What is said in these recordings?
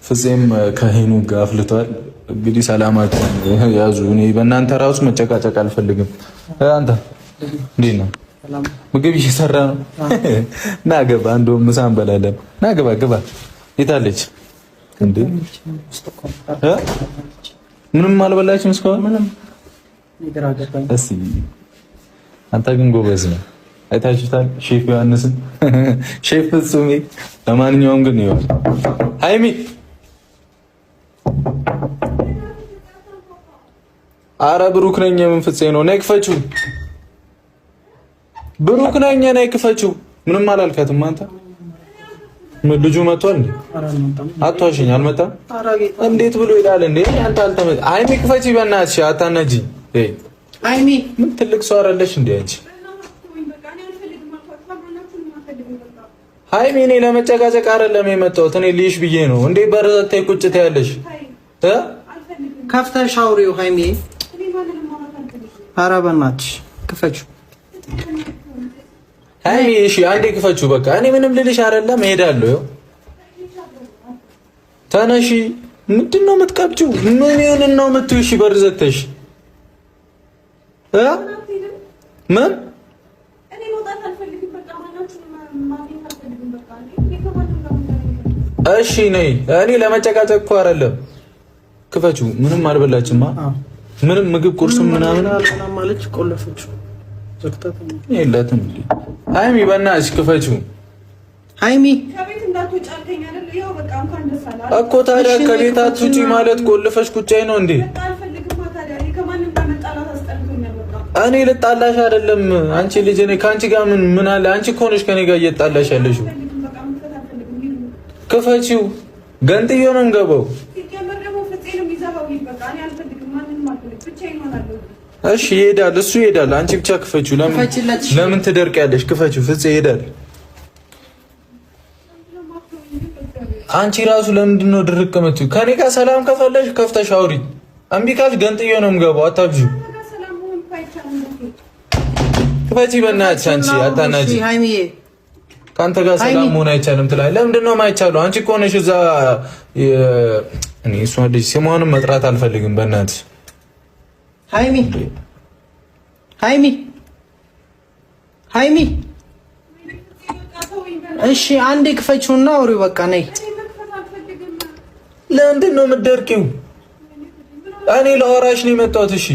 ፍፄም ከሄኑ ጋር አፍልቷል። እንግዲህ ሰላማችሁን ያዙ። እኔ በእናንተ ራሱ መጨቃጨቅ አልፈልግም። አንተ እንዴት ነው? ምግብ እየሰራ ነው። ና ገባ፣ እንደውም ምሳ እንበላለን። ና ገባ ገባ። የታለች እንዴ? ምንም አልበላችም እስካሁን? ምንም እስኪ አንተ ግን ጎበዝ ነው። አይታችሁታል ሼፍ ዮሐንስን፣ ሼፍ ፍጹሜ። ለማንኛውም ግን ይኸው ሃይሚ አረ ብሩክ ነኝ። የምን ፍፄ ነው? ነይ ክፈችው። ብሩክ ነኝ፣ ነይ ክፈችው። ምንም አላልካትም አንተ። ልጁ መጥቷል እንዴ? አትዋሽኝ። አልመጣም። እንዴት ብሎ ይላል እንዴ? አንተ አልተመጣ። ሃይሚ ክፈቺ በእናትሽ፣ አታናጂ። ሃይሚ ምን ትልቅ ሰው አይደለሽ እንዴ አንቺ? ሃይሚ እኔ ለመጨቃጨቅ አይደለም የመጣሁት። እኔ ልይሽ ብዬ ነው እንዴ። በረታታይ ቁጭት ያለሽ ከፍተሽ አውሪው ሃይሚ። ኧረ በእናትሽ ክፈችው ሃይሚ። እሺ አንዴ ክፈችው በቃ። እኔ ምንም ልልሽ አይደለም፣ እሄዳለሁ። ተነሺ። ምንድን ነው የምትቀብጪው? ምን ይሁን ነው የምትይው? እሺ በር ዘግተሽ ምን? እሺ ነይ። እኔ ለመጨቃጨቅ እኮ አይደለም። ክፈችው። ምንም አልበላችማ። ምንም ምግብ ቁርስም ምናምን ማለች ቆለፈችው። የላትም እንዴ? ሃይሚ በእናትሽ ክፈችው። ሃይሚ ከቤት እንዳትወጪ አልከኝ አይደል? ይኸው በቃ እንኳን ደስ አለ እኮ። ታዲያ ከቤት አትውጪ ማለት ቆልፈሽ ቁጭ አይ ነው እንዴ? እኔ ልጣላሽ አይደለም አንቺ ልጅ። እኔ ከአንቺ ጋር ምን አለ? አንቺ እኮ ነሽ ከኔ ጋር እየጣላሽ ያለሽው። ክፈቺው። ገንጥዮ ነው እንገባው። እሺ ይሄዳል፣ እሱ ይሄዳል። አንቺ ብቻ ክፈቺው። ለምን ትደርቂያለሽ? ክፈቺው። ፍፄ ይሄዳል። አንቺ ራሱ ለምንድን ነው ድርቅ የምትይው? ከኔ ጋር ሰላም ከፈለሽ ከፍተሽ አውሪ። እምቢ ካልሽ ገንጥዮ ነው የምገባው። አታብዢው። ክፈቺ በእናትሽ። አንቺ አታናጂ። ከአንተ ጋር ሰላም መሆን አይቻልም ትላለህ። ለምንድን ነው የማይቻለው? አንቺ እኮ ነሽ እዛ። እኔ እሷ ልጅ ስሟንም መጥራት አልፈልግም። በእናትሽ ሃይሚ ሃይሚ ሃይሚ። እሺ አንዴ ክፈችውና አውሪው በቃ። ነይ። ለምንድን ነው የምትደርቂው? እኔ ለወራሽ ነው የመጣሁት። እሺ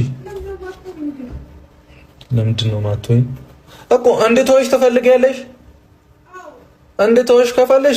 ለምንድን ነው ማትወኝ እኮ? እንድትወሽ ትፈልጊያለሽ? እንድትወሽ ከፈለሽ